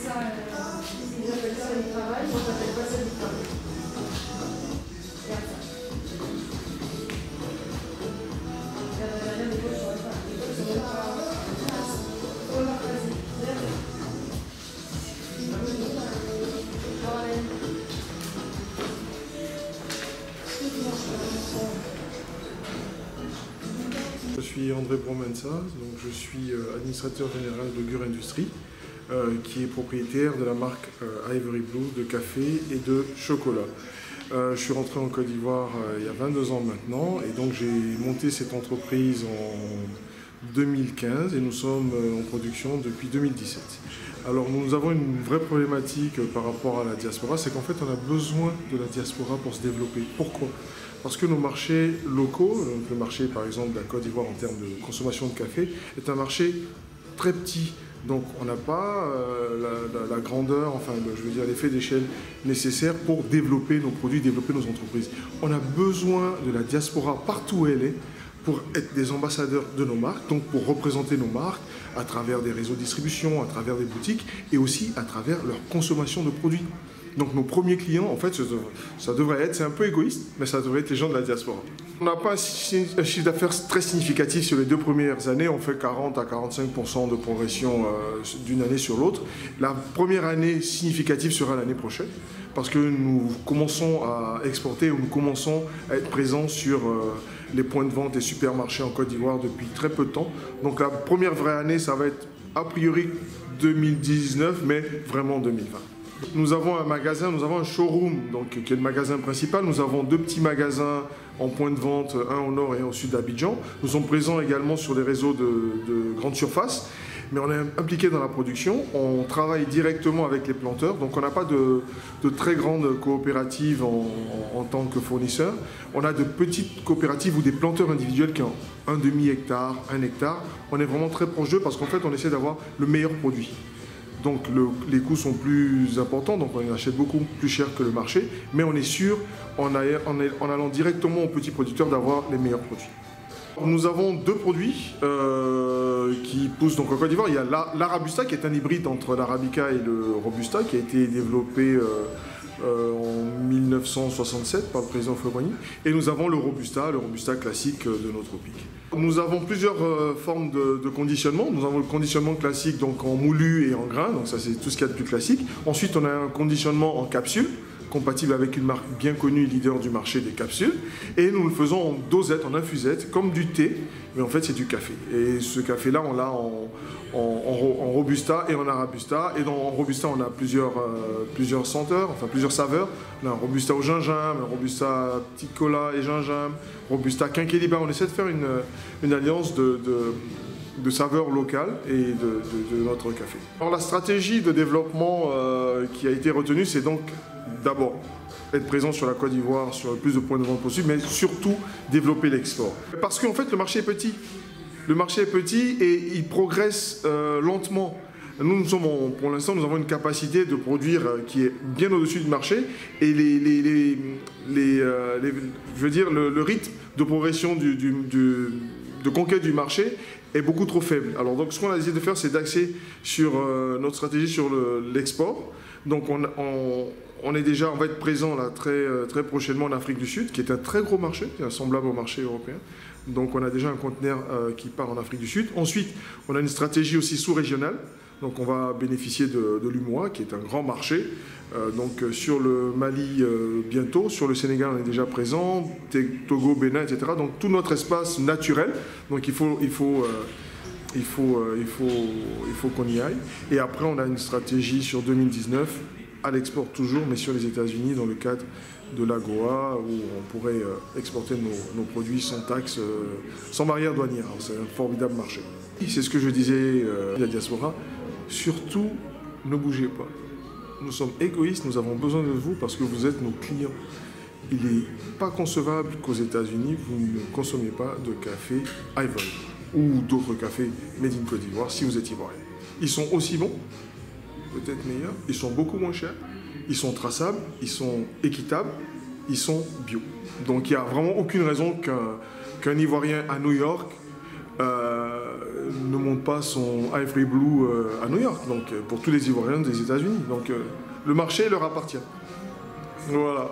ils appellent ça du travail, moi j'appelle pas ça du travail. Regarde ça. Regarde la dernière, les gauches sont même pas. Les gauches sont même pas. Oh là, vas-y. Regarde. Je suis André Bromensa, donc je suis administrateur général de Gur Industries, qui est propriétaire de la marque Ivory Blue de café et de chocolat. Je suis rentré en Côte d'Ivoire il y a 22 ans maintenant, et donc j'ai monté cette entreprise en 2015 et nous sommes en production depuis 2017. Alors nous avons une vraie problématique par rapport à la diaspora, c'est qu'en fait on a besoin de la diaspora pour se développer. Pourquoi ? Parce que nos marchés locaux, donc le marché par exemple de la Côte d'Ivoire en termes de consommation de café, est un marché très petit. Donc on n'a pas la grandeur, enfin je veux dire l'effet d'échelle nécessaire pour développer nos produits, développer nos entreprises. On a besoin de la diaspora partout où elle est pour être des ambassadeurs de nos marques, donc pour représenter nos marques à travers des réseaux de distribution, à travers des boutiques et aussi à travers leur consommation de produits. Donc nos premiers clients, en fait, ça devrait être, c'est un peu égoïste, mais ça devrait être les gens de la diaspora. On n'a pas un chiffre d'affaires très significatif sur les 2 premières années, on fait 40 à 45% de progression d'une année sur l'autre. La première année significative sera l'année prochaine, parce que nous commençons à exporter, ou nous commençons à être présents sur les points de vente et supermarchés en Côte d'Ivoire depuis très peu de temps. Donc la première vraie année, ça va être a priori 2019, mais vraiment 2020. Nous avons un magasin, nous avons un showroom, donc, qui est le magasin principal. Nous avons 2 petits magasins en point de vente, un au nord et un au sud d'Abidjan. Nous sommes présents également sur des réseaux de grandes surfaces, mais on est impliqué dans la production. On travaille directement avec les planteurs, donc on n'a pas de très grandes coopératives en tant que fournisseur. On a de petites coopératives ou des planteurs individuels qui ont un demi-hectare, 1 hectare. On est vraiment très proche d'eux parce qu'en fait on essaie d'avoir le meilleur produit. Donc les coûts sont plus importants, donc on achète beaucoup plus cher que le marché, mais on est sûr, en allant directement aux petits producteurs, d'avoir les meilleurs produits. Nous avons 2 produits qui poussent donc en Côte d'Ivoire. Il y a l'Arabusta qui est un hybride entre l'Arabica et le Robusta qui a été développé en 1967 par le président Floroni. Et nous avons le Robusta classique de nos tropiques. Nous avons plusieurs formes de conditionnement. Nous avons le conditionnement classique donc en moulu et en grain, donc ça c'est tout ce qu'il y a de plus classique. Ensuite on a un conditionnement en capsule, compatible avec une marque bien connue, leader du marché des capsules. Et nous le faisons en dosette, en infusette, comme du thé, mais en fait c'est du café. Et ce café-là, on l'a en Robusta et en Arabusta. Et en Robusta, on a plusieurs senteurs, enfin plusieurs saveurs. On a un Robusta au gingembre, un Robusta petit cola et gingembre, Robusta quinqueliba. On essaie de faire une alliance de saveurs locales et de notre café. Alors la stratégie de développement qui a été retenue, c'est donc d'abord être présent sur la Côte d'Ivoire, sur le plus de points de vente possible, mais surtout développer l'export. Parce qu'en fait, le marché est petit. Le marché est petit et il progresse lentement. Nous sommes pour l'instant, nous avons une capacité de produire qui est bien au-dessus du marché et je veux dire, le rythme de progression de conquête du marché est beaucoup trop faible. Alors donc ce qu'on a décidé de faire, c'est d'axer sur notre stratégie sur l'export. Donc on va être présent là très prochainement en Afrique du Sud, qui est un très gros marché, qui est semblable au marché européen. Donc on a déjà un conteneur qui part en Afrique du Sud. Ensuite, on a une stratégie aussi sous-régionale. Donc on va bénéficier de l'UMOA, qui est un grand marché. Donc sur le Mali bientôt, sur le Sénégal on est déjà présent, Togo, Bénin, etc. Donc tout notre espace naturel. Donc il faut qu'on y aille. Et après on a une stratégie sur 2019, à l'export toujours, mais sur les États-Unis dans le cadre de l'AGOA, où on pourrait exporter nos produits sans taxes, sans barrière douanière. C'est un formidable marché. C'est ce que je disais à la diaspora. Surtout, ne bougez pas. Nous sommes égoïstes, nous avons besoin de vous parce que vous êtes nos clients. Il n'est pas concevable qu'aux États-Unis, vous ne consommiez pas de café Ivory ou d'autres cafés made in Côte d'Ivoire si vous êtes ivoirien. Ils sont aussi bons, peut-être meilleurs, ils sont beaucoup moins chers, ils sont traçables, ils sont équitables, ils sont bio. Donc il n'y a vraiment aucune raison qu'un Ivoirien à New York ne monte pas son Ivory Blue à New York, donc pour tous les Ivoiriens des États-Unis. Donc le marché leur appartient. Voilà.